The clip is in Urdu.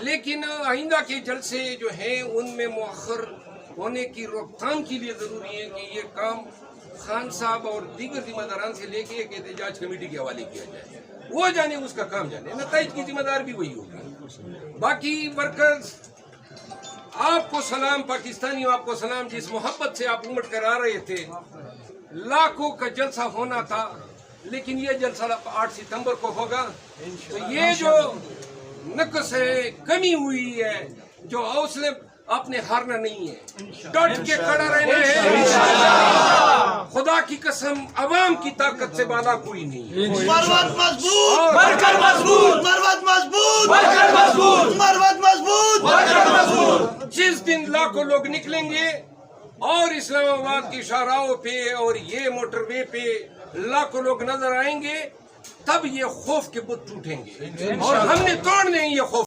لیکن آئندہ کے جلسے جو ہیں ان میں مؤخر ہونے کی روک تھام کے لیے ضروری ہے کہ یہ کام خان صاحب اور دیگر ذمہ داران سے لے کے ایک احتجاج کمیٹی کے حوالے کیا جائے. وہ جانے اس کا کام جانے, نتائج کی ذمہ دار بھی وہی ہوگی. باقی ورکرز آپ کو سلام, پاکستانیوں آپ کو سلام. جس محبت سے آپ امٹ کر آ رہے تھے, لاکھوں کا جلسہ ہونا تھا, لیکن یہ جلسہ 8 ستمبر کو ہوگا. تو یہ جو نقص ہے, کمی ہوئی ہے, جو حوصلے آپ نے ہارنا نہیں ہے, ڈٹ کے کھڑا رہنا ہے. خدا کی قسم عوام کی طاقت سے بالا کوئی نہیں. مروت مضبوط, ورکر مضبوط, مروت مضبوط, ورکر مضبوط, مروت مضبوط, ورکر مضبوط. جس دن لاکھوں لوگ نکلیں گے اور اسلام آباد کی شاہراہوں پہ اور یہ موٹر وے پہ لاکھوں لوگ نظر آئیں گے, تب یہ خوف کے بت ٹوٹیں گے اور ہم نے توڑنے یہ خوف.